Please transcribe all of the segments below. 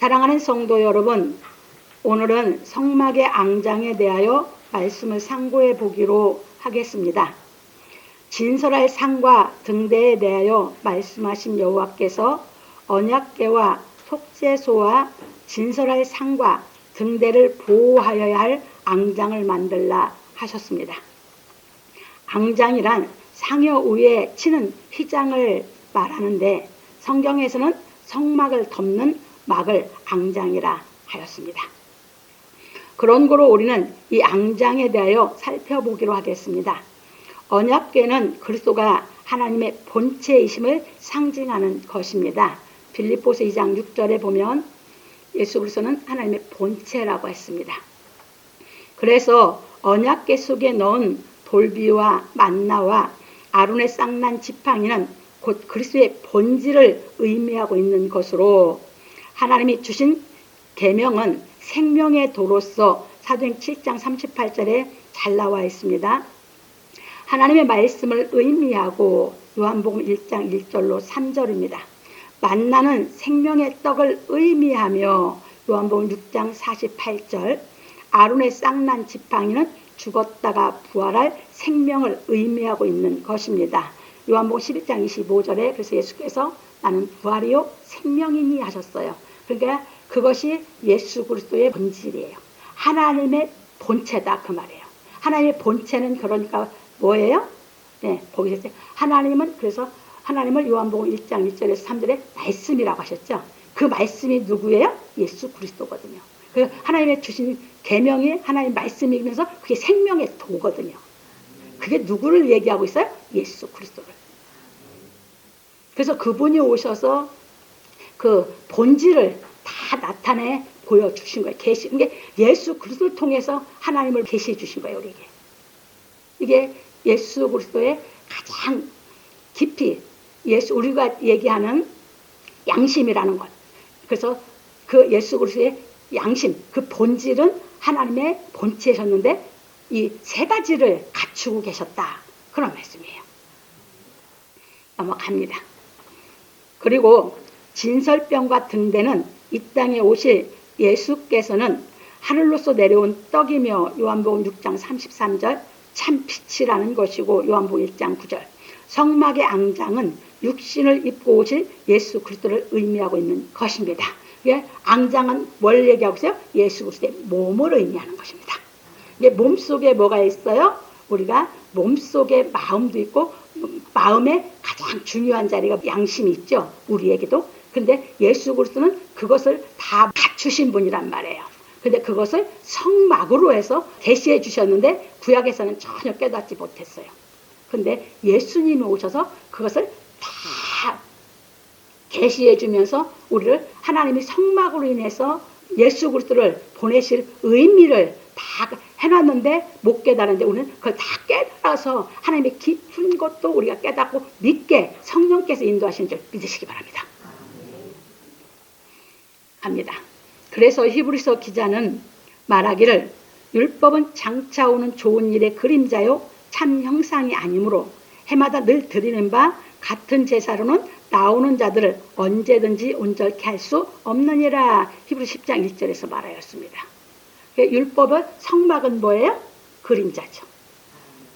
사랑하는 성도 여러분, 오늘은 성막의 앙장에 대하여 말씀을 상고해 보기로 하겠습니다. 진설할 상과 등대에 대하여 말씀하신 여호와께서 언약궤와 속죄소와 진설할 상과 등대를 보호하여야 할 앙장을 만들라 하셨습니다. 앙장이란 상여 위에 치는 휘장을 말하는데 성경에서는 성막을 덮는 막을 앙장이라 하였습니다. 그런 거로 우리는 이 앙장에 대하여 살펴보기로 하겠습니다. 언약궤는 그리스도가 하나님의 본체이심을 상징하는 것입니다. 빌립보서 2장 6절에 보면 예수 그리스도는 하나님의 본체라고 했습니다. 그래서 언약궤 속에 넣은 돌비와 만나와 아론의 쌍난 지팡이는 곧 그리스도의 본질을 의미하고 있는 것으로 하나님이 주신 계명은 생명의 도로서 사도행 7장 38절에 잘 나와 있습니다. 하나님의 말씀을 의미하고 요한복음 1장 1절로 3절입니다. 만나는 생명의 떡을 의미하며 요한복음 6장 48절, 아론의 쌍난 지팡이는 죽었다가 부활할 생명을 의미하고 있는 것입니다. 요한복음 11장 25절에 그래서 예수께서 나는 부활이요 생명이니 하셨어요. 그러니까 그것이 예수 그리스도의 본질이에요. 하나님의 본체다 그 말이에요. 하나님의 본체는 그러니까 뭐예요? 네, 거기서 하나님은 그래서 하나님을 요한복음 1장 1절에서 3절에 말씀이라고 하셨죠. 그 말씀이 누구예요? 예수 그리스도거든요. 그 하나님의 주신 계명이 하나님 말씀이면서 그게 생명의 도거든요. 그게 누구를 얘기하고 있어요? 예수 그리스도를. 그래서 그분이 오셔서 그 본질을 다 나타내 보여주신 거예요. 이게 예수 그리스도를 통해서 하나님을 계시해 주신 거예요. 우리에게. 이게 예수 그리스도의 가장 깊이 우리가 얘기하는 양심이라는 것. 그래서 그 예수 그리스도의 양심, 그 본질은 하나님의 본체셨는데 이 세 가지를 갖추고 계셨다. 그런 말씀이에요. 넘어갑니다. 그리고 진설병과 등대는 이 땅에 오실 예수께서는 하늘로서 내려온 떡이며 요한복음 6장 33절 참 빛이라는 것이고 요한복음 1장 9절 성막의 앙장은 육신을 입고 오실 예수 그리스도를 의미하고 있는 것입니다. 앙장은 뭘 얘기하고 있어요? 예수 그리스도의 몸을 의미하는 것입니다. 이게 몸속에 뭐가 있어요? 우리가 몸속에 마음도 있고 마음에 가장 중요한 자리가 양심이 있죠. 우리에게도. 근데 예수 그리스도는 그것을 다 갖추신 분이란 말이에요. 근데 그것을 성막으로 해서 계시해 주셨는데 구약에서는 전혀 깨닫지 못했어요. 근데 예수님이 오셔서 그것을 다 계시해 주면서 우리를 하나님이 성막으로 인해서 예수 그리스도를 보내실 의미를 다 해놨는데 못 깨달았는데 우리는 그걸 다 깨달아서 하나님의 깊은 것도 우리가 깨닫고 믿게 성령께서 인도하신 줄 믿으시기 바랍니다. 합니다. 그래서 히브리서 기자는 말하기를 율법은 장차 오는 좋은 일의 그림자요 참 형상이 아니므로 해마다 늘 드리는 바 같은 제사로는 나오는 자들을 언제든지 온전케 할 수 없느니라. 히브리 10장 1절에서 말하였습니다. 율법은 성막은 뭐예요? 그림자죠.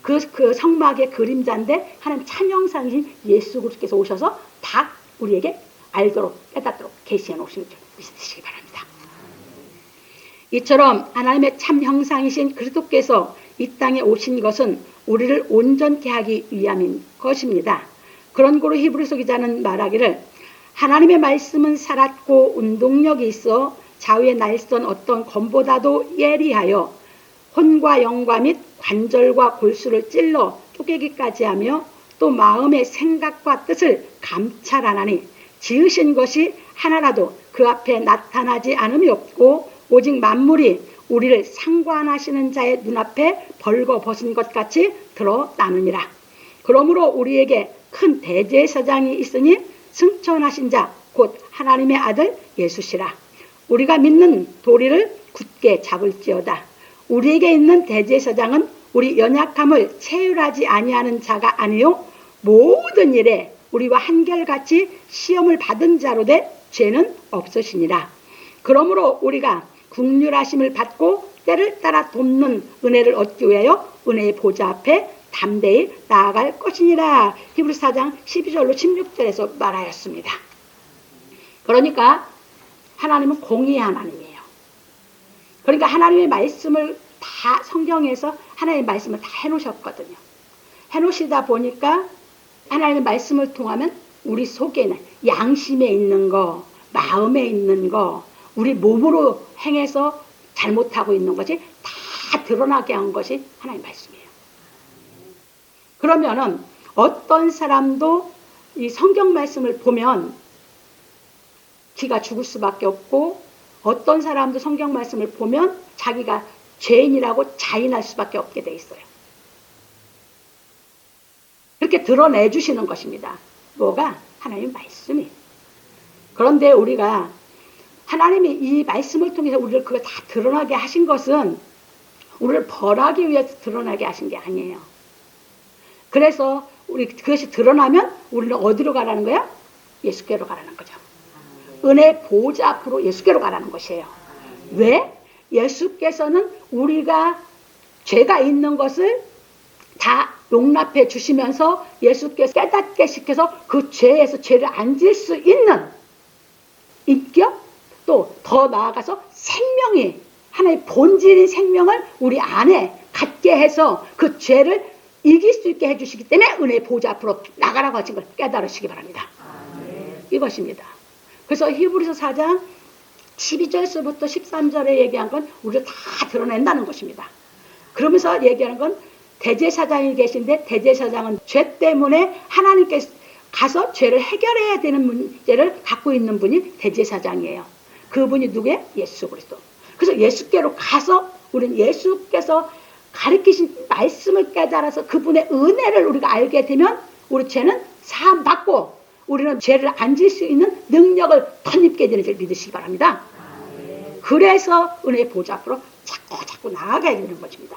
그 성막의 그림자인데 하나님 참 형상이신 예수 그리스도께서 오셔서 다 우리에게 알도록 깨닫도록 계시해 놓으신 줄 믿으시기 바랍니다. 이처럼 하나님의 참 형상이신 그리스도께서 이 땅에 오신 것은 우리를 온전케 하기 위함인 것입니다. 그런 고로 히브리서 기자는 말하기를 하나님의 말씀은 살았고 운동력이 있어 좌우에 날선 어떤 검보다도 예리하여 혼과 영과 및 관절과 골수를 찔러 쪼개기까지 하며 또 마음의 생각과 뜻을 감찰하나니 지으신 것이 하나라도 그 앞에 나타나지 않음이 없고 오직 만물이 우리를 상관하시는 자의 눈앞에 벌거벗은 것 같이 드러나느니라. 그러므로 우리에게 큰 대제사장이 있으니 승천하신 자 곧 하나님의 아들 예수시라. 우리가 믿는 도리를 굳게 잡을지어다. 우리에게 있는 대제사장은 우리 연약함을 체휼하지 아니하는 자가 아니요 모든 일에 우리와 한결같이 시험을 받은 자로 돼 죄는 없으시니라. 그러므로 우리가 긍휼하심을 받고 때를 따라 돕는 은혜를 얻기 위하여 은혜의 보좌 앞에 담대히 나아갈 것이니라. 히브리서 4장 12절로 16절에서 말하였습니다. 그러니까 하나님은 공의의 하나님이에요. 그러니까 하나님의 말씀을 다 성경에서 하나님의 말씀을 다 해놓으셨거든요. 해놓으시다 보니까 하나님의 말씀을 통하면 우리 속에는 양심에 있는 거, 마음에 있는 거, 우리 몸으로 행해서 잘못하고 있는 것이 다 드러나게 한 것이 하나님의 말씀이에요. 그러면은 어떤 사람도 이 성경 말씀을 보면 기가 죽을 수밖에 없고, 어떤 사람도 성경 말씀을 보면 자기가 죄인이라고 자인할 수밖에 없게 돼 있어요. 그렇게 드러내 주시는 것입니다. 뭐가? 하나님의 말씀이. 그런데 우리가 하나님이 이 말씀을 통해서 우리를 그거 다 드러나게 하신 것은 우리를 벌하기 위해서 드러나게 하신 게 아니에요. 그래서 우리 그것이 드러나면 우리는 어디로 가라는 거야? 예수께로 가라는 거죠. 은혜 보좌 앞으로 예수께로 가라는 것이에요. 왜? 예수께서는 우리가 죄가 있는 것을 다 용납해 주시면서 예수께서 깨닫게 시켜서 그 죄에서 죄를 안 질 수 있는 인격, 또 더 나아가서 생명이, 하나의 본질인 생명을 우리 안에 갖게 해서 그 죄를 이길 수 있게 해주시기 때문에 은혜의 보좌 앞으로 나가라고 하신 걸 깨달으시기 바랍니다. 이것입니다. 그래서 히브리서 4장 12절에서부터 13절에 얘기한 건 우리를 다 드러낸다는 것입니다. 그러면서 얘기하는 건 대제사장이 계신데, 대제사장은 죄 때문에 하나님께 가서 죄를 해결해야 되는 문제를 갖고 있는 분이 대제사장이에요. 그분이 누구예요? 예수 그리스도. 그래서 예수께로 가서 우리는 예수께서 가르치신 말씀을 깨달아서 그분의 은혜를 우리가 알게 되면 우리 죄는 사함 받고 우리는 죄를 안 질 수 있는 능력을 덧입게 되는 줄 믿으시기 바랍니다. 그래서 은혜의 보좌 앞으로 자꾸 나아가야 되는 것입니다.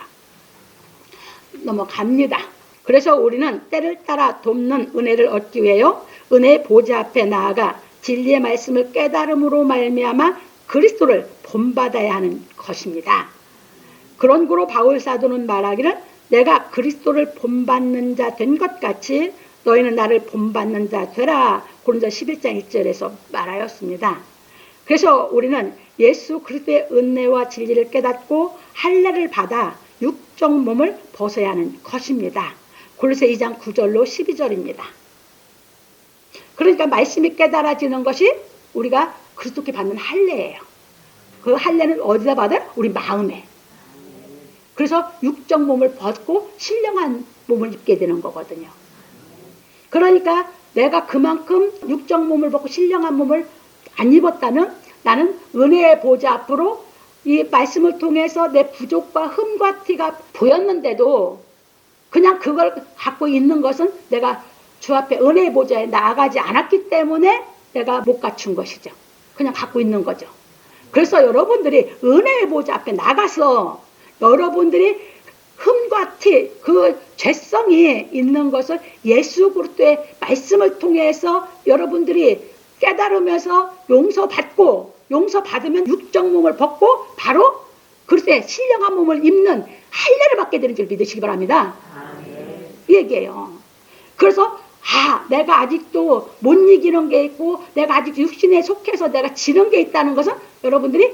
넘어갑니다. 그래서 우리는 때를 따라 돕는 은혜를 얻기 위하여 은혜의 보좌 앞에 나아가 진리의 말씀을 깨달음으로 말미암아 그리스도를 본받아야 하는 것입니다. 그런 고로 바울 사도는 말하기를 내가 그리스도를 본받는 자 된 것 같이 너희는 나를 본받는 자 되라. 고린도서 11장 1절에서 말하였습니다. 그래서 우리는 예수 그리스도의 은혜와 진리를 깨닫고 할례를 받아 육적 몸을 벗어야 하는 것입니다. 골로새 2장 9절로 12절입니다. 그러니까 말씀이 깨달아지는 것이 우리가 그리스도께 받는 할례예요. 그 할례는 어디다 받아요? 우리 마음에. 그래서 육적 몸을 벗고 신령한 몸을 입게 되는 거거든요. 그러니까 내가 그만큼 육적 몸을 벗고 신령한 몸을 안 입었다면 나는 은혜의 보좌 앞으로 이 말씀을 통해서 내 부족과 흠과 티가 보였는데도 그냥 그걸 갖고 있는 것은 내가 주 앞에 은혜의 보좌에 나아가지 않았기 때문에 내가 못 갖춘 것이죠. 그냥 갖고 있는 거죠. 그래서 여러분들이 은혜의 보좌 앞에 나가서 여러분들이 흠과 티, 그 죄성이 있는 것을 예수 그리스도의 말씀을 통해서 여러분들이 깨달으면서 용서받고, 용서받으면 육적 몸을 벗고 바로 그리스도의 신령한 몸을 입는 할례를 받게 되는 줄 믿으시기 바랍니다. 이 얘기예요. 그래서 내가 아직도 못 이기는 게 있고 내가 아직 육신에 속해서 내가 지는 게 있다는 것은 여러분들이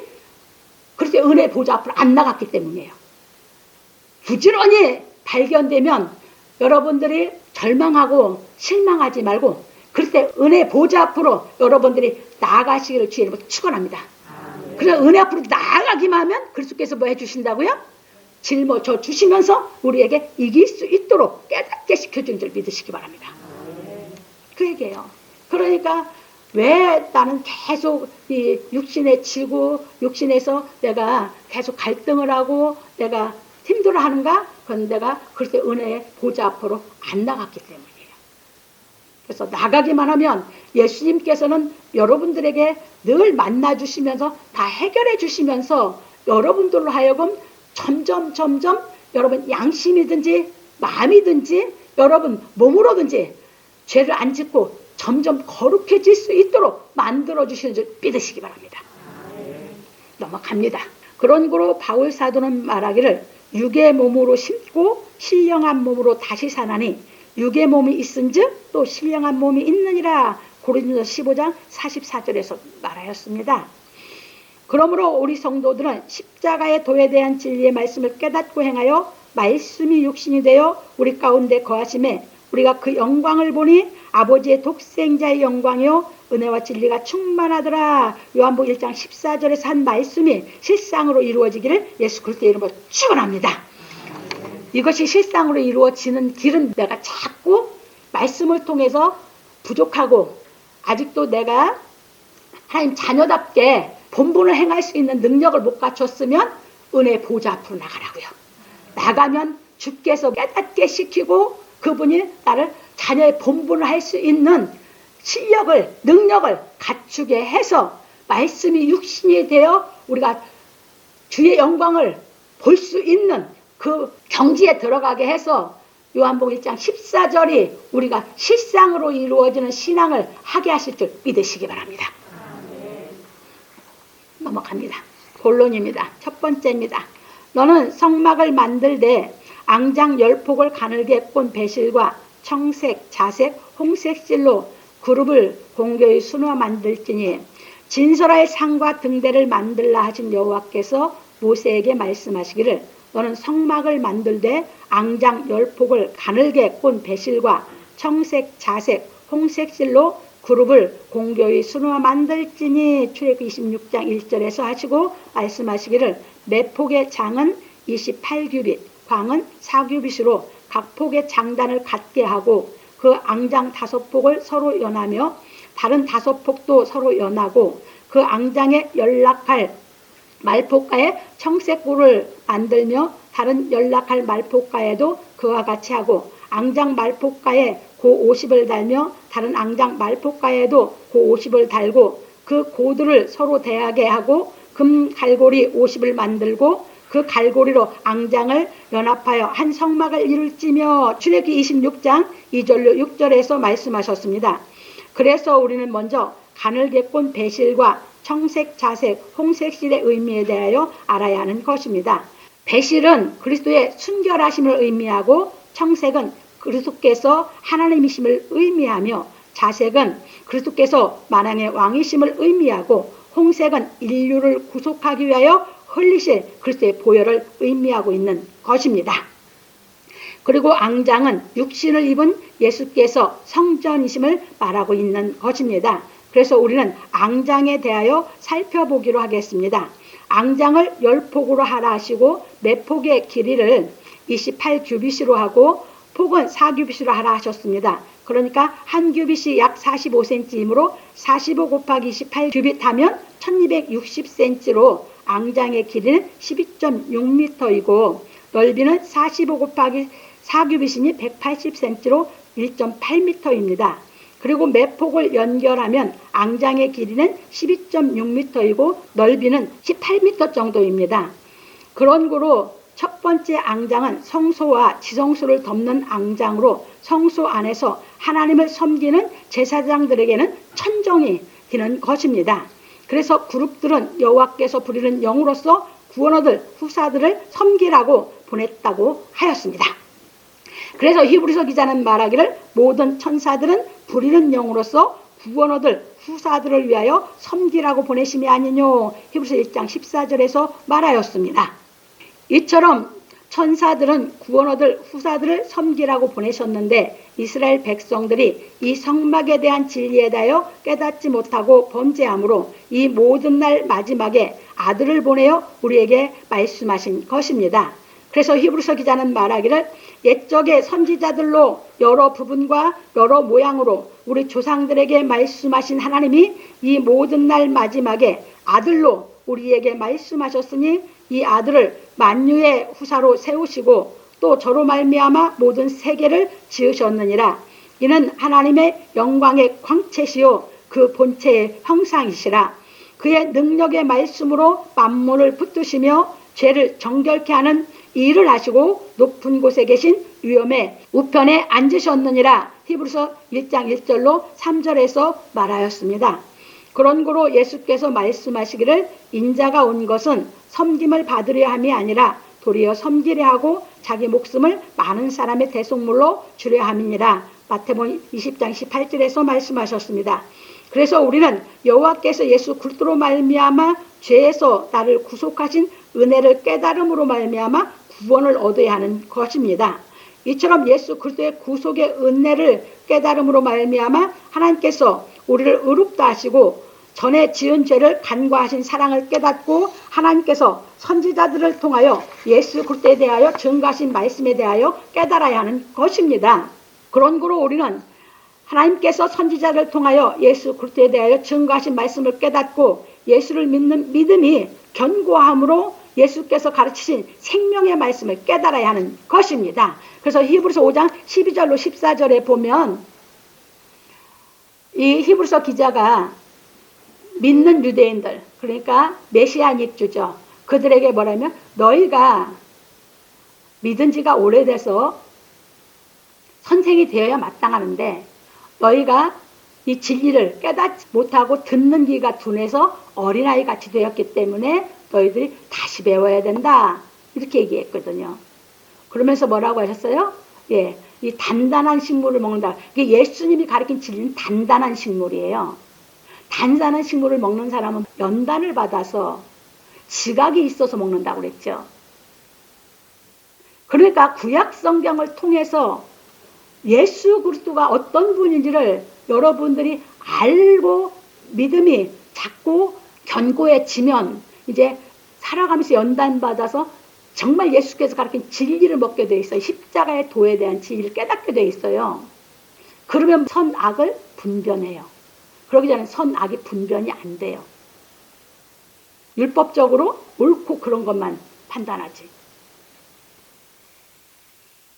그리스도의 은혜 보좌 앞으로 안 나갔기 때문이에요. 부지런히 발견되면 여러분들이 절망하고 실망하지 말고 그리스도의 은혜 보좌 앞으로 여러분들이 나아가시기를 주의 이름으로 축원합니다. 그래서 은혜 앞으로 나아가기만 하면 그리스도께서 뭐 해주신다고요? 짊어져 주시면서 우리에게 이길 수 있도록 깨닫게 시켜주는 줄 믿으시기 바랍니다. 그 얘기예요. 그러니까 왜 나는 계속 이 육신에 지고 육신에서 내가 계속 갈등을 하고 내가 힘들어 하는가? 그건 내가 그리스도의 은혜의 보좌 앞으로 안 나갔기 때문이에요. 그래서 나가기만 하면 예수님께서는 여러분들에게 늘 만나주시면서 다 해결해 주시면서 여러분들로 하여금 점점 여러분 양심이든지 마음이든지 여러분 몸으로든지 죄를 안 짓고 점점 거룩해질 수 있도록 만들어주시는 줄 믿으시기 바랍니다. 넘어갑니다. 그런 고로 바울 사도는 말하기를 육의 몸으로 심고 신령한 몸으로 다시 사나니 육의 몸이 있은즉 또 신령한 몸이 있느니라. 고린도서 15장 44절에서 말하였습니다. 그러므로 우리 성도들은 십자가의 도에 대한 진리의 말씀을 깨닫고 행하여 말씀이 육신이 되어 우리 가운데 거하심에 우리가 그 영광을 보니 아버지의 독생자의 영광이요 은혜와 진리가 충만하더라. 요한복음 1장 14절에서 한 말씀이 실상으로 이루어지기를 예수 그리스도의 이름으로 축원합니다. 이것이 실상으로 이루어지는 길은 내가 자꾸 말씀을 통해서 부족하고 아직도 내가 하나님 자녀답게 본분을 행할 수 있는 능력을 못 갖췄으면 은혜 보좌 앞으로 나가라고요. 나가면 주께서 깨닫게 시키고 그분이 나를 자녀의 본분을 할 수 있는 실력을 능력을 갖추게 해서 말씀이 육신이 되어 우리가 주의 영광을 볼 수 있는 그 경지에 들어가게 해서 요한복음 1장 14절이 우리가 실상으로 이루어지는 신앙을 하게 하실 줄 믿으시기 바랍니다. 넘어갑니다. 본론입니다. 첫 번째입니다. 너는 성막을 만들되 앙장 10폭을 가늘게 꼰 배실과 청색, 자색, 홍색 실로 그룹을 공교의 수놓아 만들지니 진설할 상과 등대를 만들라 하신 여호와께서 모세에게 말씀하시기를 너는 성막을 만들되 앙장 10폭을 가늘게 꼰 배실과 청색, 자색, 홍색 실로 그룹을 공교의 수놓아 만들지니 출애굽기 26장 1절에서 하시고 말씀하시기를 매 폭의 장은 28규빗, 광은 4규빗으로 각 폭의 장단을 같게 하고 그 앙장 5폭을 서로 연하며 다른 5폭도 서로 연하고 그 앙장에 연락할 말폭가에 청색고를 만들며 다른 연락할 말폭가에도 그와 같이 하고 앙장 말폭가에 고 50을 달며 다른 앙장 말폭가에도 고 50을 달고 그 고들을 서로 대하게 하고 금 갈고리 50을 만들고 그 갈고리로 앙장을 연합하여 한 성막을 이룰지며 출애굽기 26장 2절로 6절에서 말씀하셨습니다. 그래서 우리는 먼저 가늘게 꼰 배실과 청색, 자색, 홍색 실의 의미에 대하여 알아야 하는 것입니다. 배실은 그리스도의 순결하심을 의미하고 청색은 그리스도께서 하나님이심을 의미하며 자색은 그리스도께서 만왕의 왕이심을 의미하고 홍색은 인류를 구속하기 위하여 흘리실 그리스도의 보혈을 의미하고 있는 것입니다. 그리고 앙장은 육신을 입은 예수께서 성전이심을 말하고 있는 것입니다. 그래서 우리는 앙장에 대하여 살펴보기로 하겠습니다. 앙장을 10폭으로 하라 하시고 매 폭의 길이를 28규빗으로 하고 폭은 4규빗으로 하라 하셨습니다. 그러니까 한 규빗이 약 45cm이므로 45 곱하기 28규빗 하면 1260cm로 앙장의 길이는 12.6m이고 넓이는 45 곱하기 4규빗이니 180cm로 1.8m입니다. 그리고 매 폭을 연결하면 앙장의 길이는 12.6m이고 넓이는 18m 정도입니다. 그런 거로 첫 번째 앙장은 성소와 지성소를 덮는 앙장으로 성소 안에서 하나님을 섬기는 제사장들에게는 천정이 되는 것입니다. 그래서 그룹들은 여호와께서 부리는 영으로서 구원 얻을 후사들을 섬기라고 보냈다고 하였습니다. 그래서 히브리서 기자는 말하기를 모든 천사들은 부리는 영으로서 구원 얻을 후사들을 위하여 섬기라고 보내심이 아니뇨. 히브리서 1장 14절에서 말하였습니다. 이처럼 천사들은 구원 얻을 후사들을 섬기라고 보내셨는데 이스라엘 백성들이 이 성막에 대한 진리에 대하여 깨닫지 못하고 범죄함으로 이 모든 날 마지막에 아들을 보내어 우리에게 말씀하신 것입니다. 그래서 히브리서 기자는 말하기를 옛적의 선지자들로 여러 부분과 여러 모양으로 우리 조상들에게 말씀하신 하나님이 이 모든 날 마지막에 아들로 우리에게 말씀하셨으니 이 아들을 만유의 후사로 세우시고 또 저로 말미암아 모든 세계를 지으셨느니라. 이는 하나님의 영광의 광채시요 그 본체의 형상이시라. 그의 능력의 말씀으로 만물을 붙드시며 죄를 정결케 하는 일을 하시고 높은 곳에 계신 위엄의 우편에 앉으셨느니라. 히브리서 1장 1절로 3절에서 말하였습니다. 그런 고로 예수께서 말씀하시기를 인자가 온 것은 섬김을 받으려 함이 아니라 도리어 섬기려 하고 자기 목숨을 많은 사람의 대속물로 주려 함이니라. 마태복음 20장 18절에서 말씀하셨습니다. 그래서 우리는 여호와께서 예수 그리스도로 말미암아 죄에서 나를 구속하신 은혜를 깨달음으로 말미암아 구원을 얻어야 하는 것입니다. 이처럼 예수 그리스도의 구속의 은혜를 깨달음으로 말미암아 하나님께서 우리를 의롭다 하시고 전에 지은 죄를 간과하신 사랑을 깨닫고 하나님께서 선지자들을 통하여 예수 그리스도에 대하여 증거하신 말씀에 대하여 깨달아야 하는 것입니다. 그런 거로 우리는 하나님께서 선지자를 통하여 예수 그리스도에 대하여 증거하신 말씀을 깨닫고 예수를 믿는 믿음이 견고함으로 예수께서 가르치신 생명의 말씀을 깨달아야 하는 것입니다. 그래서 히브리서 5장 12절로 14절에 보면 이 히브리서 기자가 믿는 유대인들, 그러니까 메시아닉주죠. 그들에게 뭐라면 너희가 믿은 지가 오래돼서 선생이 되어야 마땅하는데 너희가 이 진리를 깨닫지 못하고 듣는 귀가 둔해서 어린아이 같이 되었기 때문에 너희들이 다시 배워야 된다. 이렇게 얘기했거든요. 그러면서 뭐라고 하셨어요? 예, 이 단단한 식물을 먹는다. 이게 예수님이 가르친 진리는 단단한 식물이에요. 단단한 식물을 먹는 사람은 연단을 받아서 지각이 있어서 먹는다고 그랬죠. 그러니까 구약 성경을 통해서 예수 그리스도가 어떤 분인지를 여러분들이 알고 믿음이 자꾸 견고해지면 이제 살아가면서 연단받아서 정말 예수께서 가르친 진리를 먹게 돼 있어요. 십자가의 도에 대한 진리를 깨닫게 돼 있어요. 그러면 선악을 분별해요. 그러기 전에 선악이 분별이 안 돼요. 율법적으로 옳고 그런 것만 판단하지.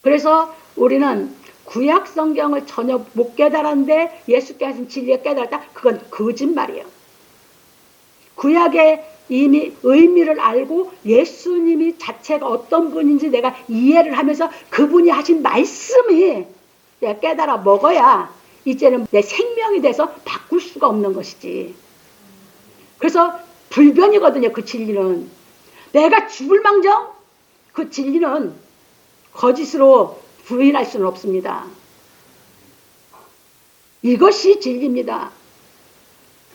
그래서 우리는 구약 성경을 전혀 못 깨달았는데 예수께서 하신 진리를 깨달았다? 그건 거짓말이에요. 구약의 이미 의미를 알고 예수님이 자체가 어떤 분인지 내가 이해를 하면서 그분이 하신 말씀이 내가 깨달아 먹어야 이제는 내 생명이 돼서 바꿀 수가 없는 것이지. 그래서 불변이거든요. 그 진리는. 내가 죽을 망정 그 진리는 거짓으로 부인할 수는 없습니다. 이것이 진리입니다.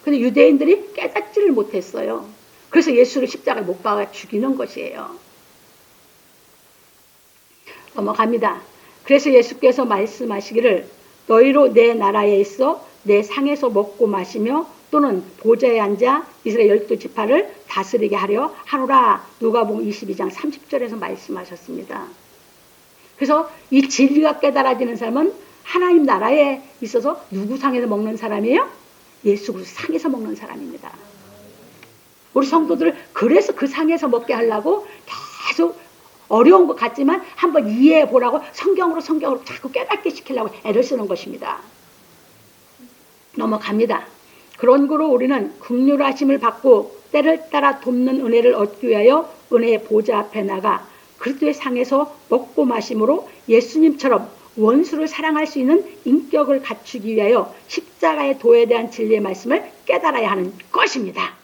근데 유대인들이 깨닫지를 못했어요. 그래서 예수를 십자가에 못 박아 죽이는 것이에요. 넘어갑니다. 그래서 예수께서 말씀하시기를 너희로 내 나라에 있어 내 상에서 먹고 마시며 또는 보좌에 앉아 이스라엘 12지파를 다스리게 하려 하노라. 누가복음 22장 30절에서 말씀하셨습니다. 그래서 이 진리가 깨달아지는 사람은 하나님 나라에 있어서 누구 상에서 먹는 사람이에요? 예수 그리스도 상에서 먹는 사람입니다. 우리 성도들을 그래서 그 상에서 먹게 하려고 계속 어려운 것 같지만 한번 이해해 보라고 성경으로 자꾸 깨닫게 시키려고 애를 쓰는 것입니다. 넘어갑니다. 그런 거로 우리는 긍휼하심을 받고 때를 따라 돕는 은혜를 얻기 위하여 은혜의 보좌 앞에 나가 그리스도의 상에서 먹고 마심으로 예수님처럼 원수를 사랑할 수 있는 인격을 갖추기 위하여 십자가의 도에 대한 진리의 말씀을 깨달아야 하는 것입니다.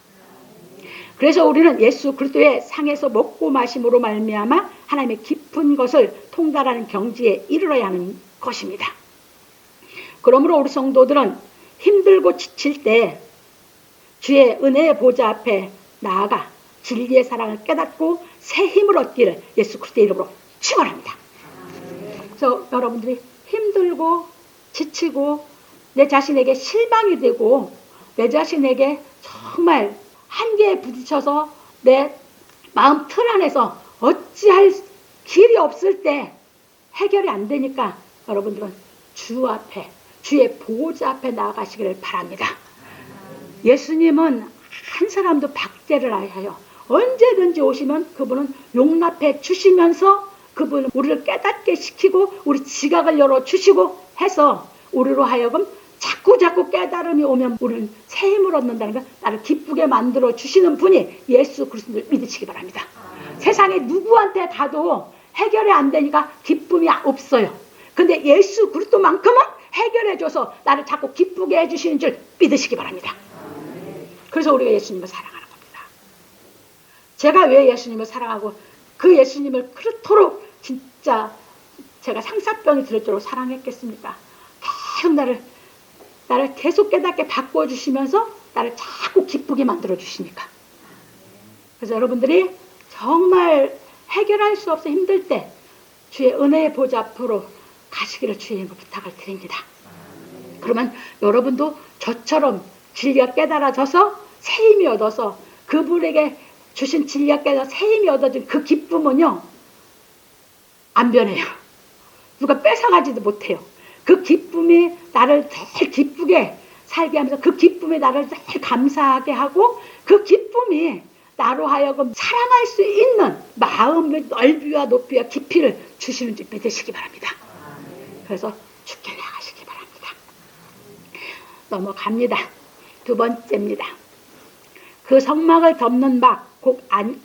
그래서 우리는 예수 그리스도의 상에서 먹고 마심으로 말미암아 하나님의 깊은 것을 통달하는 경지에 이르러야 하는 것입니다. 그러므로 우리 성도들은 힘들고 지칠 때 주의 은혜의 보좌 앞에 나아가 진리의 사랑을 깨닫고 새 힘을 얻기를 예수 그리스도의 이름으로 축원합니다. 그래서 여러분들이 힘들고 지치고 내 자신에게 실망이 되고 내 자신에게 정말 한계에 부딪혀서 내 마음 틀 안에서 어찌할 길이 없을 때 해결이 안 되니까 여러분들은 주 앞에 주의 보호자 앞에 나아가시기를 바랍니다. 예수님은 한 사람도 박제를 하여 언제든지 오시면 그분은 용납해 주시면서 그분은 우리를 깨닫게 시키고 우리 지각을 열어주시고 해서 우리로 하여금 자꾸 깨달음이 오면 우리는 새 힘을 얻는다는 걸 나를 기쁘게 만들어 주시는 분이 예수 그리스도를 믿으시기 바랍니다. 세상에 누구한테 가도 해결이 안 되니까 기쁨이 없어요. 근데 예수 그리스도만큼은 해결해줘서 나를 자꾸 기쁘게 해주시는 줄 믿으시기 바랍니다. 그래서 우리가 예수님을 사랑하는 겁니다. 제가 왜 예수님을 사랑하고 그 예수님을 그렇도록 진짜 제가 상사병이 들 정도로 사랑했겠습니까? 계속 나를 계속 깨닫게 바꿔주시면서 나를 자꾸 기쁘게 만들어 주시니까. 그래서 여러분들이 정말 해결할 수 없어 힘들 때 주의 은혜의 보좌 앞으로 가시기를 주의 이름으로 부탁을 드립니다. 그러면 여러분도 저처럼 진리가 깨달아져서 새 힘이 얻어서 그분에게 주신 진리가 깨달아서 새 힘이 얻어진 그 기쁨은요, 안 변해요. 누가 뺏어가지도 못해요. 그 기쁨이 나를 제일 기쁘게 살게 하면서 그 기쁨이 나를 제일 감사하게 하고 그 기쁨이 나로 하여금 사랑할 수 있는 마음의 넓이와 높이와 깊이를 주시는 줄 믿으시기 바랍니다. 그래서 죽게 나가시기 바랍니다. 넘어갑니다. 두 번째입니다. 그 성막을 덮는 막, 곧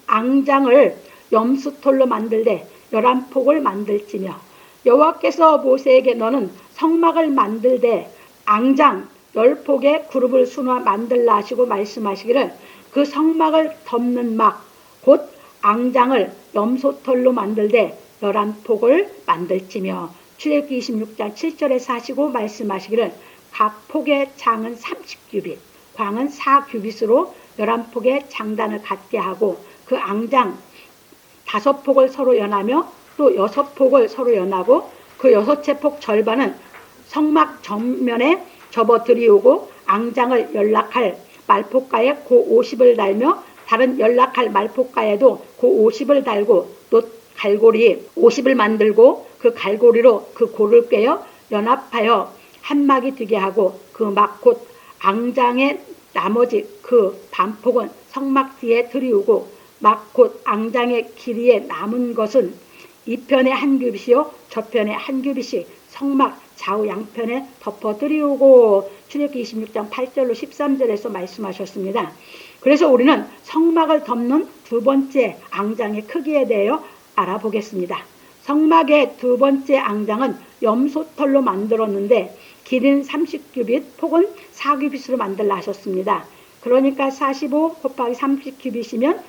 앙장을 염수톨로 만들되 11폭을 만들지며 여호와께서 모세에게 너는 성막을 만들되 앙장 10폭의 그룹을 수놓아 만들라 하시고 말씀하시기를 그 성막을 덮는 막, 곧 앙장을 염소털로 만들되 11폭을 만들지며 출애굽기 26장 7절에서 하시고 말씀하시기를 각 폭의 장은 30규빗, 광은 4규빗으로 11폭의 장단을 갖게 하고 그 앙장 5폭을 서로 연하며 또 6폭을 서로 연하고 그 6채 폭 절반은 성막 정면에 접어 들이우고 앙장을 연락할 말폭가에 고 50을 달며 다른 연락할 말폭가에도 고 50을 달고 또 갈고리 50을 만들고 그 갈고리로 그 고를 꿰어 연합하여 한 막이 되게 하고 그 막 곧 앙장의 나머지 그 반폭은 성막 뒤에 들이우고 막 곧 앙장의 길이에 남은 것은 이편에 한 규빗이요 저편에 한 규빗이 성막 좌우 양편에 덮어 들이우고 출애굽기 26장 8절로 13절에서 말씀하셨습니다. 그래서 우리는 성막을 덮는 두 번째 앙장의 크기에 대하여 알아보겠습니다. 성막의 두 번째 앙장은 염소털로 만들었는데 길이는 30규빗, 폭은 4규빗으로 만들라 하셨습니다. 그러니까 45 곱하기 30규빗이면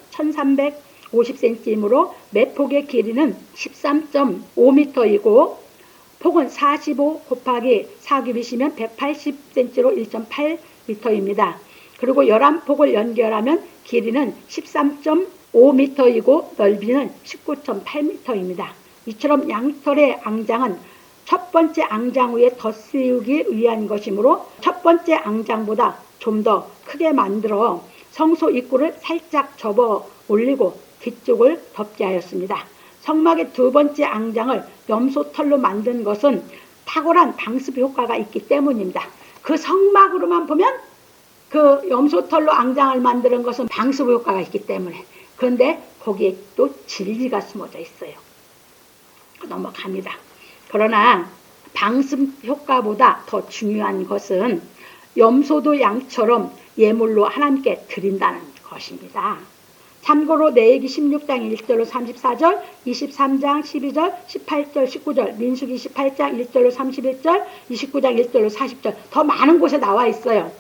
1350cm이므로 매 폭의 길이는 13.5m이고 폭은 45 곱하기 4규빗이면 180cm로 1.8m입니다. 그리고 11폭을 연결하면 길이는 13.5m이고 넓이는 19.8m입니다. 이처럼 양털의 앙장은 첫 번째 앙장 위에 덧씌우기 위한 것이므로 첫 번째 앙장보다 좀 더 크게 만들어 성소 입구를 살짝 접어 올리고 뒤쪽을 덮게 하였습니다. 성막의 두 번째 앙장을 염소털로 만든 것은 탁월한 방수 효과가 있기 때문입니다. 그 성막으로만 보면 그 염소털로 앙장을 만드는 것은 방수 효과가 있기 때문에, 그런데 거기에 또 진리가 숨어져 있어요. 넘어갑니다. 그러나 방습 효과보다 더 중요한 것은 염소도 양처럼 예물로 하나님께 드린다는 것입니다. 참고로 레위기 16장 1절로 34절, 23장 12절, 18절, 19절, 민수기 28장 1절로 31절, 29장 1절로 40절 더 많은 곳에 나와 있어요.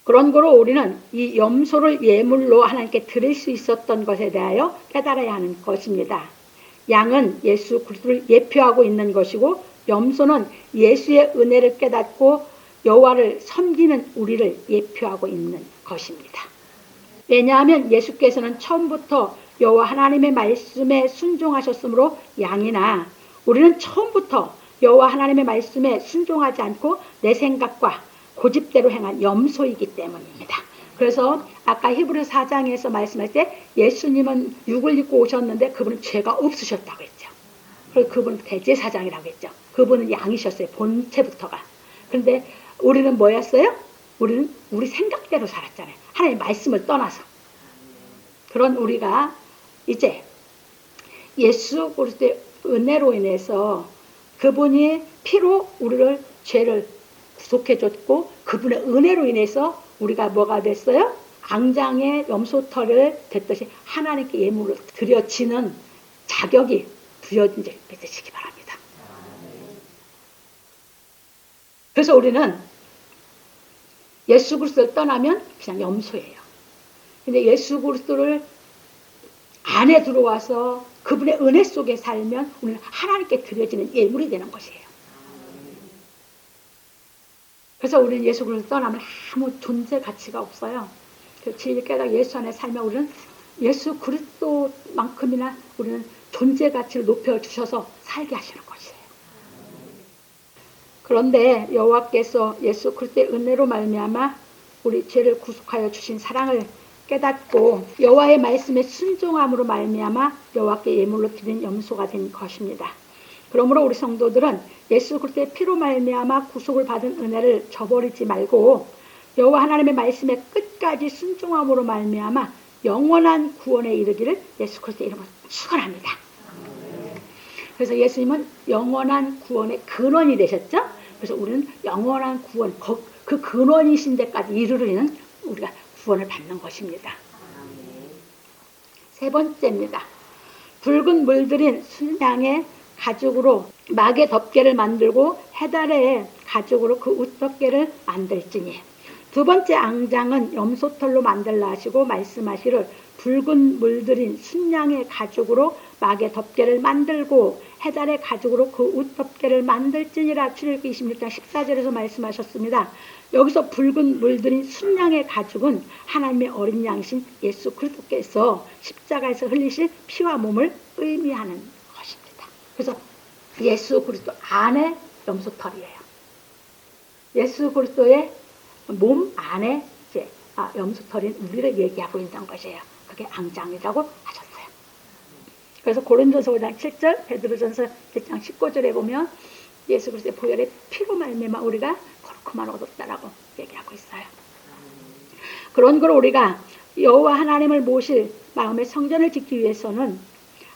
그런 거로 우리는 이 염소를 예물로 하나님께 드릴 수 있었던 것에 대하여 깨달아야 하는 것입니다. 양은 예수 그리스도를 예표하고 있는 것이고 염소는 예수의 은혜를 깨닫고 여호와를 섬기는 우리를 예표하고 있는 것입니다. 왜냐하면 예수께서는 처음부터 여호와 하나님의 말씀에 순종하셨으므로 양이나 우리는 처음부터 여호와 하나님의 말씀에 순종하지 않고 내 생각과 고집대로 행한 염소이기 때문입니다. 그래서 아까 히브리서 4장에서 말씀할 때 예수님은 육을 입고 오셨는데 그분은 죄가 없으셨다고 했죠. 그래서 그분은 대제사장이라고 했죠. 그분은 양이셨어요. 본체부터가. 그런데 우리는 뭐였어요? 우리는 우리 생각대로 살았잖아요. 하나님의 말씀을 떠나서. 그런 우리가 이제 예수 그리스도의 은혜로 인해서 그분이 피로 우리를 죄를 구속해 줬고 그분의 은혜로 인해서 우리가 뭐가 됐어요? 앙장의 염소털을 됐듯이 하나님께 예물로 드려지는 자격이 부여진 줄 믿으시기 바랍니다. 그래서 우리는 예수 그리스도를 떠나면 그냥 염소예요. 근데 예수 그리스도를 안에 들어와서 그분의 은혜 속에 살면 우리는 하나님께 드려지는 예물이 되는 것이에요. 그래서 우리는 예수 그리스도 떠나면 아무 존재 가치가 없어요. 그 진리 깨닫고 예수 안에 살면 우리는 예수 그리스도만큼이나 우리는 존재 가치를 높여주셔서 살게 하시는 것이에요. 그런데 여호와께서 예수 그리스도의 은혜로 말미암아 우리 죄를 구속하여 주신 사랑을 깨닫고 여호와의 말씀에 순종함으로 말미암아 여호와께 예물로 드린 염소가 된 것입니다. 그러므로 우리 성도들은 예수 그리스도의 피로 말미암아 구속을 받은 은혜를 저버리지 말고 여호와 하나님의 말씀에 끝까지 순종함으로 말미암아 영원한 구원에 이르기를 예수 그리스도의 이름으로 축원합니다. 그래서 예수님은 영원한 구원의 근원이 되셨죠. 그래서 우리는 영원한 구원, 그 근원이신 데까지 이르르는 우리가 구원을 받는 것입니다. 세 번째입니다. 붉은 물들인 순양의 가죽으로 막의 덮개를 만들고 해달의 가죽으로 그 웃덮개를 만들지니. 두 번째 앙장은 염소털로 만들라 하시고 말씀하시를 붉은 물들인 순양의 가죽으로 막의 덮개를 만들고 해달의 가죽으로 그 웃덮개를 만들지니라. 출애굽기 26장 14절에서 말씀하셨습니다. 여기서 붉은 물들인 순양의 가죽은 하나님의 어린 양이신 예수 그리스도께서 십자가에서 흘리실 피와 몸을 의미하는 것입니다. 그래서 예수 그리스도 안에 염소털이에요. 예수 그리스도의 몸 안에 이제 염소털인 우리를 얘기하고 있는 것이에요. 그게 앙장이라고 하셨어요. 그래서 고린도서 5장 7절, 베드로전서 1장 19절에 보면 예수 그리스도의 보혈의 피로 말미암아 우리가 거룩함을 얻었다라고 얘기하고 있어요. 그런 걸 우리가 여호와 하나님을 모실 마음의 성전을 짓기 위해서는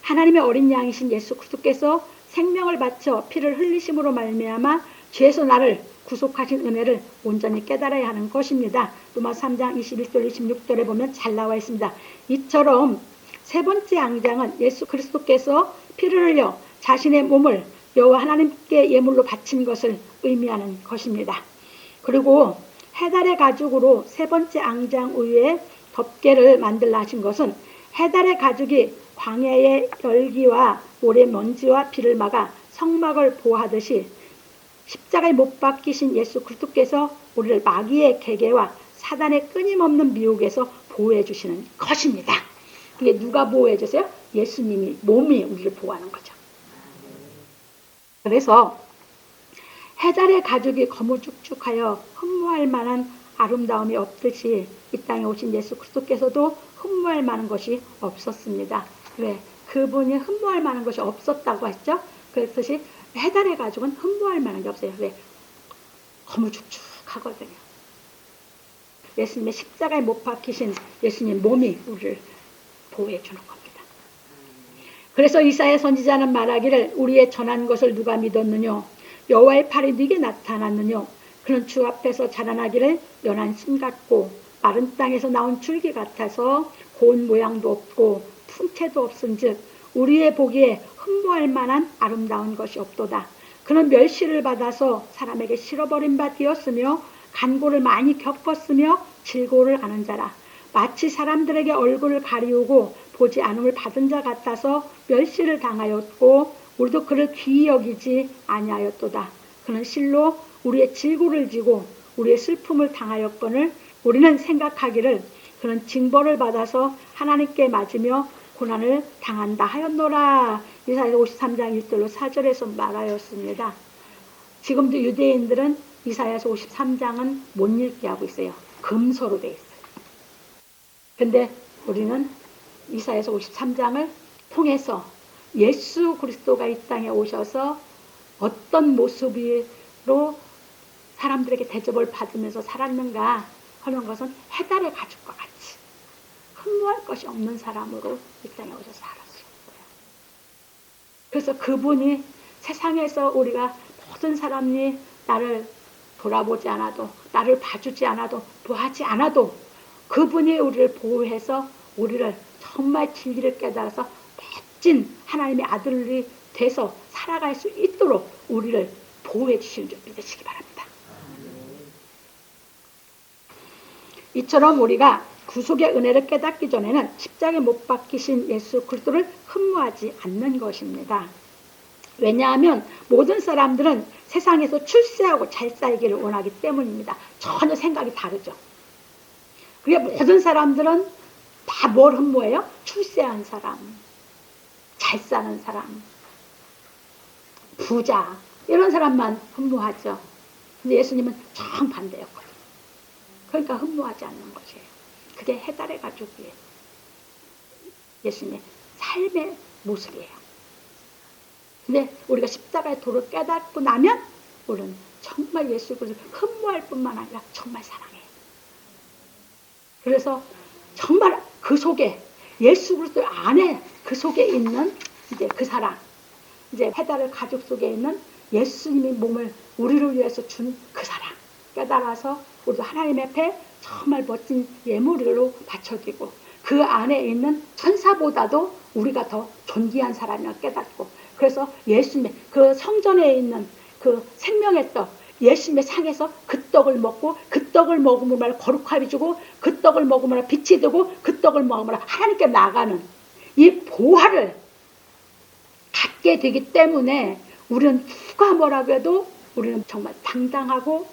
하나님의 어린 양이신 예수 그리스도께서 생명을 바쳐 피를 흘리심으로 말미암아 죄에서 나를 구속하신 은혜를 온전히 깨달아야 하는 것입니다. 로마서 3장 21절 26절에 보면 잘 나와 있습니다. 이처럼 세 번째 앙장은 예수 그리스도께서 피를 흘려 자신의 몸을 여호와 하나님께 예물로 바친 것을 의미하는 것입니다. 그리고 해달의 가죽으로 세 번째 앙장 위에 덮개를 만들라 하신 것은 해달의 가죽이 광야의 열기와 모래먼지와 비를 막아 성막을 보호하듯이 십자가에 못 박히신 예수 그리스도께서 우리를 마귀의 계계와 사단의 끊임없는 미혹에서 보호해 주시는 것입니다. 그게 누가 보호해 주세요? 예수님이 몸이 우리를 보호하는 거죠. 그래서 해달의 가죽이 거무죽죽하여 흠모할 만한 아름다움이 없듯이 이 땅에 오신 예수 그리스도께서도 흠모할 만한 것이 없었습니다. 왜? 그분이 흠모할 만한 것이 없었다고 했죠? 그랬듯이 해달의 가죽은 흠모할 만한 게 없어요. 왜? 거무죽죽하거든요. 예수님의 십자가에 못 박히신 예수님 몸이 우리를 보호해 주는 겁니다. 그래서 이사야 선지자는 말하기를 우리의 전한 것을 누가 믿었느냐? 여호와의 팔이 네게 나타났느냐? 그는 주 앞에서 자라나기를 연한 심 같고 마른 땅에서 나온 줄기 같아서 고운 모양도 없고 풍채도 없은즉 우리의 보기에 흠모할 만한 아름다운 것이 없도다. 그는 멸시를 받아서 사람에게 실어버린 바 되었으며 간고를 많이 겪었으며 질고를 아는 자라. 마치 사람들에게 얼굴을 가리우고 보지 않음을 받은 자 같아서 멸시를 당하였고 우리도 그를 귀히 여기지 아니하였도다. 그는 실로 우리의 질고를 지고 우리의 슬픔을 당하였거늘 우리는 생각하기를 그는 징벌을 받아서 하나님께 맞으며 고난을 당한다 하였노라. 이사야서 53장 1절로 4절에서 말하였습니다. 지금도 유대인들은 이사야서 53장은 못 읽게 하고 있어요. 금서로 돼 있어요. 근데 우리는 이사야서 53장을 통해서 예수 그리스도가 이 땅에 오셔서 어떤 모습으로 사람들에게 대접을 받으면서 살았는가 하는 것은 해달의 가죽과 같이 흠모할 것이 없는 사람으로 이 땅에 오셔서 살았어요. 그래서 그분이 세상에서 우리가 모든 사람이 나를 돌아보지 않아도 나를 봐주지 않아도 보하지 않아도 그분이 우리를 보호해서 우리를 정말 진리를 깨달아서 멋진 하나님의 아들이 돼서 살아갈 수 있도록 우리를 보호해 주시는 줄 믿으시기 바랍니다. 이처럼 우리가 구속의 은혜를 깨닫기 전에는 십자가에 못 박히신 예수 그리스도를 흠모하지 않는 것입니다. 왜냐하면 모든 사람들은 세상에서 출세하고 잘 살기를 원하기 때문입니다. 전혀 생각이 다르죠. 그게 모든 사람들은 다 뭘 흠모해요? 출세한 사람, 잘 사는 사람, 부자 이런 사람만 흠모하죠. 근데 예수님은 정반대였거든요. 그러니까 흠모하지 않는 것이에요. 그게 해달의 가족이에요. 예수님의 삶의 모습이에요. 근데 우리가 십자가의 도를 깨닫고 나면 우리는 정말 예수 그리스도를 흠모할 뿐만 아니라 정말 사랑해요. 그래서 정말 그 속에 예수 그리스도 안에 그 속에 있는 이제 그 사랑, 이제 해달의 가족 속에 있는 예수님의 몸을 우리를 위해서 준 그 사랑 깨달아서 우리도 하나님 앞에 정말 멋진 예물로 바쳐지고 그 안에 있는 천사보다도 우리가 더 존귀한 사람이라 깨닫고 그래서 예수님의 그 성전에 있는 그 생명의 떡 예수님의 상에서 그 떡을 먹고 그 떡을 먹으면 거룩함이 주고 그 떡을 먹으면 빛이 되고 그 떡을 먹으면 하나님께 나가는 이 보화를 갖게 되기 때문에 우리는 누가 뭐라고 해도 우리는 정말 당당하고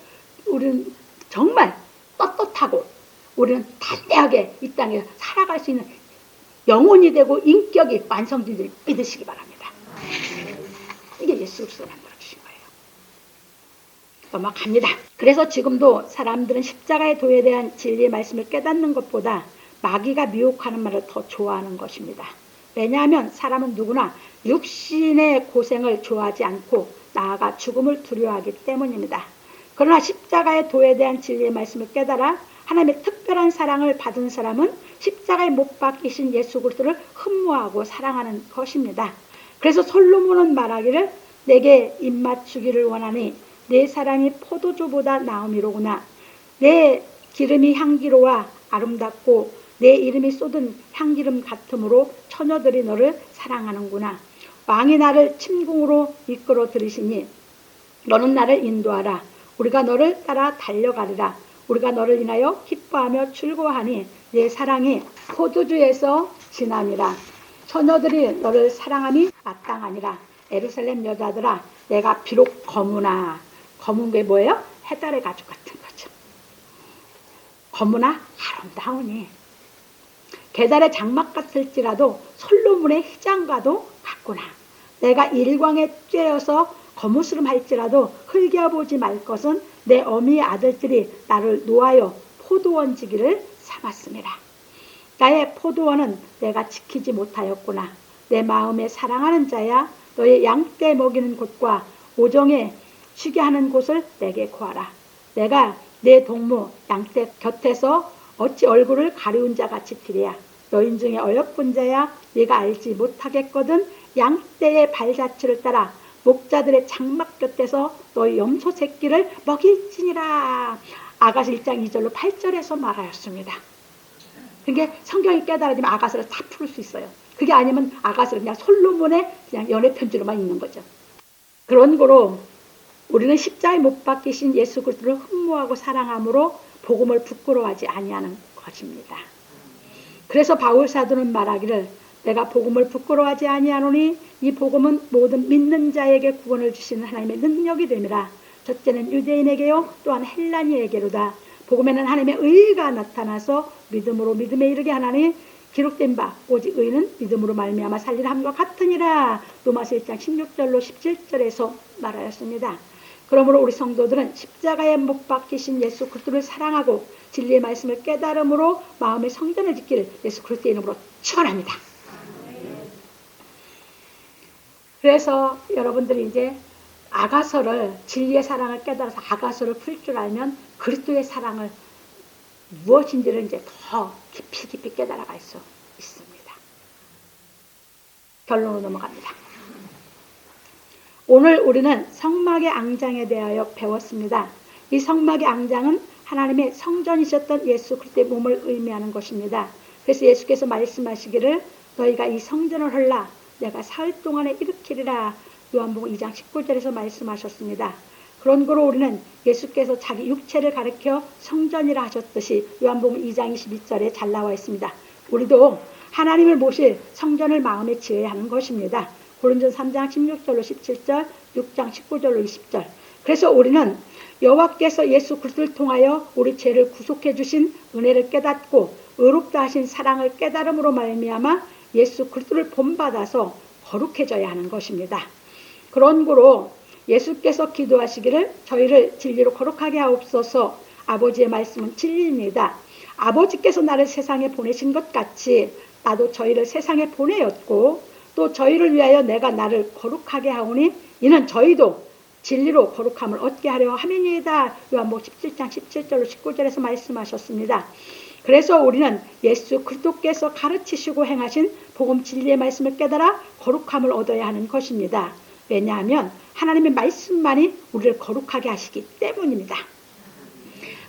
우리는 정말 떳떳하고 우리는 담대하게 이 땅에 살아갈 수 있는 영혼이 되고 인격이 완성되길 믿으시기 바랍니다. 이게 예수 그리스도가 만들어주신 거예요. 넘어갑니다. 그래서 지금도 사람들은 십자가의 도에 대한 진리의 말씀을 깨닫는 것보다 마귀가 미혹하는 말을 더 좋아하는 것입니다. 왜냐하면 사람은 누구나 육신의 고생을 좋아하지 않고 나아가 죽음을 두려워하기 때문입니다. 그러나 십자가의 도에 대한 진리의 말씀을 깨달아 하나님의 특별한 사랑을 받은 사람은 십자가에 못 박히신 예수 그리스도를 흠모하고 사랑하는 것입니다. 그래서 솔로몬은 말하기를 내게 입맞추기를 원하니 내 사랑이 포도주보다 나음이로구나. 내 기름이 향기로와 아름답고 내 이름이 쏟은 향기름 같으므로 처녀들이 너를 사랑하는구나. 왕이 나를 침궁으로 이끌어 들이시니 너는 나를 인도하라. 우리가 너를 따라 달려가리라. 우리가 너를 인하여 기뻐하며 즐거워하니 내 사랑이 포도주에서 진함이라. 처녀들이 너를 사랑함이 마땅하니라. 예루살렘 여자들아 내가 비록 거무나 검은 게 뭐예요? 해달의 가죽 같은 거죠. 거무나 아름다우니 계달의 장막 같을지라도 솔로몬의 휘장과도 같구나. 내가 일광에 쬐어서 거무스름 할지라도 흘겨보지 말 것은 내 어미의 아들들이 나를 놓아여 포도원지기를 삼았음이라. 나의 포도원은 내가 지키지 못하였구나. 내 마음에 사랑하는 자야 너의 양떼 먹이는 곳과 오정에 쉬게 하는 곳을 내게 구하라. 내가 내 동무 양떼 곁에서 어찌 얼굴을 가리운 자 같이 되랴. 너인 중에 어여쁜 자야 네가 알지 못하겠거든. 양떼의 발자취를 따라 목자들의 장막 곁에서 너의 염소 새끼를 먹일지니라. 아가서 1장 2절로 8절에서 말하였습니다. 그게 성경이 깨달아지면 아가서를 다 풀 수 있어요. 그게 아니면 아가서를 그냥 솔로몬의 그냥 연애 편지로만 있는 거죠. 그런 거로 우리는 십자가에 못 박히신 예수 그리스도를 흠모하고 사랑함으로 복음을 부끄러워하지 아니하는 것입니다. 그래서 바울 사도는 말하기를 내가 복음을 부끄러워하지 아니하노니 이 복음은 모든 믿는 자에게 구원을 주시는 하나님의 능력이 됨이라. 첫째는 유대인에게요 또한 헬라인에게로다. 복음에는 하나님의 의가 나타나서 믿음으로 믿음에 이르게 하나니 기록된 바 오직 의는 믿음으로 말미암아 살리라 함과 같으니라. 로마서 1장 16절로 17절에서 말하였습니다. 그러므로 우리 성도들은 십자가에 못 박히신 예수 그리스도를 사랑하고 진리의 말씀을 깨달음으로 마음의 성전을 짓기를 예수 그리스도의 이름으로 축원합니다. 그래서 여러분들이 이제 아가서를 진리의 사랑을 깨달아서 아가서를 풀 줄 알면 그리스도의 사랑을 무엇인지를 이제 더 깊이 깨달아갈 수 있습니다. 결론으로 넘어갑니다. 오늘 우리는 성막의 앙장에 대하여 배웠습니다. 이 성막의 앙장은 하나님의 성전이셨던 예수 그리스도의 몸을 의미하는 것입니다. 그래서 예수께서 말씀하시기를 너희가 이 성전을 헐라 내가 사흘 동안에 일으키리라. 요한복음 2장 19절에서 말씀하셨습니다. 그런 거로 우리는 예수께서 자기 육체를 가리켜 성전이라 하셨듯이 요한복음 2장 22절에 잘 나와 있습니다. 우리도 하나님을 모실 성전을 마음에 지어야 하는 것입니다. 고린도서 3장 16절로 17절, 6장 19절로 20절. 그래서 우리는 여호와께서 예수 그리스도를 통하여 우리 죄를 구속해 주신 은혜를 깨닫고 의롭다 하신 사랑을 깨달음으로 말미암아 예수 그리스도를 본받아서 거룩해져야 하는 것입니다. 그런 거로 예수께서 기도하시기를 저희를 진리로 거룩하게 하옵소서. 아버지의 말씀은 진리입니다. 아버지께서 나를 세상에 보내신 것 같이 나도 저희를 세상에 보내었고 또 저희를 위하여 내가 나를 거룩하게 하오니 이는 저희도 진리로 거룩함을 얻게 하려 함이니이다. 요한복음 17장 17절로 19절에서 말씀하셨습니다. 그래서 우리는 예수 그리스도께서 가르치시고 행하신 복음 진리의 말씀을 깨달아 거룩함을 얻어야 하는 것입니다. 왜냐하면 하나님의 말씀만이 우리를 거룩하게 하시기 때문입니다.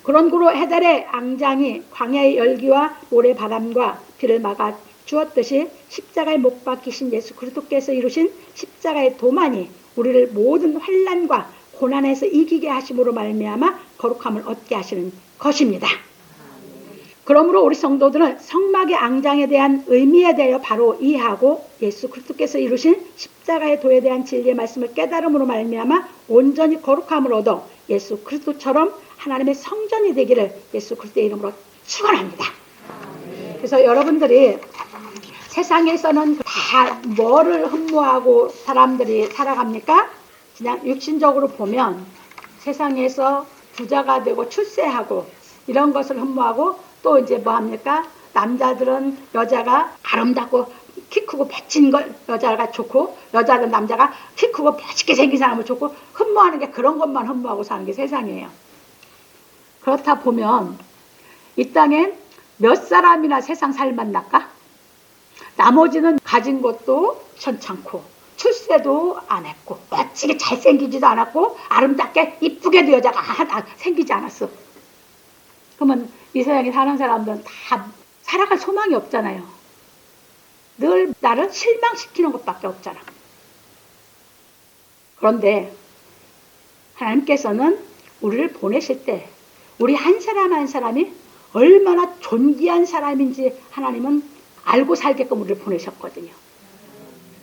그런 구로 해달의 앙장이 광야의 열기와 모래바람과 비를 막아 주었듯이 십자가에 못 박히신 예수 그리스도께서 이루신 십자가의 도만이 우리를 모든 환난과 고난에서 이기게 하심으로 말미암아 거룩함을 얻게 하시는 것입니다. 그러므로 우리 성도들은 성막의 앙장에 대한 의미에 대하여 바로 이해하고 예수 그리스도께서 이루신 십자가의 도에 대한 진리의 말씀을 깨달음으로 말미암아 온전히 거룩함을 얻어 예수 그리스도처럼 하나님의 성전이 되기를 예수 그리스도의 이름으로 축원합니다. 그래서 여러분들이 세상에서는 다 뭐를 흠모하고 사람들이 살아갑니까? 그냥 육신적으로 보면 세상에서 부자가 되고 출세하고 이런 것을 흠모하고 또 이제 뭐 합니까? 남자들은 여자가 아름답고 키 크고 멋진 걸 여자가 좋고 여자는 남자가 키 크고 멋있게 생긴 사람을 좋고 흠모하는 게 그런 것만 흠모하고 사는 게 세상이에요. 그렇다 보면 이 땅에 몇 사람이나 세상 살만날까? 나머지는 가진 것도 현찮고 출세도 안 했고 멋지게 잘생기지도 않았고 아름답게 이쁘게도 여자가 생기지 않았어. 그러면 이 세상에 사는 사람들은 다 살아갈 소망이 없잖아요. 늘 나를 실망시키는 것밖에 없잖아. 그런데 하나님께서는 우리를 보내실 때 우리 한 사람 한 사람이 얼마나 존귀한 사람인지 하나님은 알고 살게끔 우리를 보내셨거든요.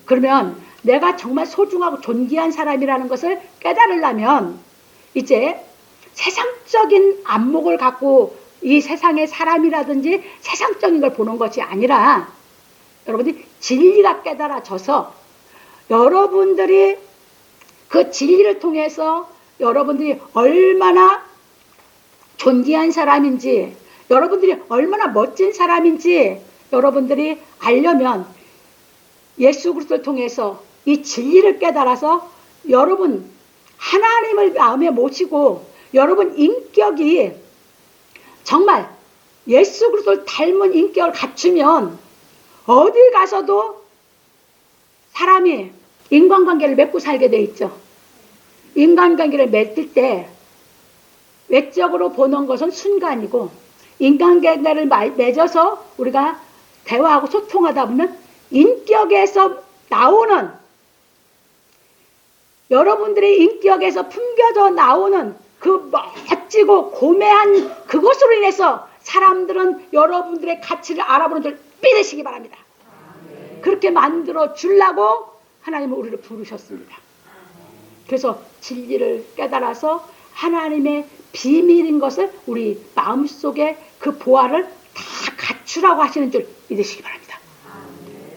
그러면 내가 정말 소중하고 존귀한 사람이라는 것을 깨달으려면 이제 세상적인 안목을 갖고 이 세상의 사람이라든지 세상적인 걸 보는 것이 아니라 여러분들이 진리가 깨달아져서 여러분들이 그 진리를 통해서 여러분들이 얼마나 존귀한 사람인지 여러분들이 얼마나 멋진 사람인지 여러분들이 알려면 예수 그리스도를 통해서 이 진리를 깨달아서 여러분 하나님을 마음에 모시고 여러분 인격이 정말 예수 그리스도를 닮은 인격을 갖추면 어디 가서도 사람이 인간관계를 맺고 살게 돼 있죠. 인간관계를 맺을 때 외적으로 보는 것은 순간이고 인간관계를 맺어서 우리가 대화하고 소통하다 보면 인격에서 나오는 여러분들의 인격에서 품겨져 나오는 그 멋지고 고매한 그것으로 인해서 사람들은 여러분들의 가치를 알아보는 줄 믿으시기 바랍니다. 그렇게 만들어 주려고 하나님은 우리를 부르셨습니다. 그래서 진리를 깨달아서 하나님의 비밀인 것을 우리 마음속에 그 보화를 다 갖추라고 하시는 줄 믿으시기 바랍니다.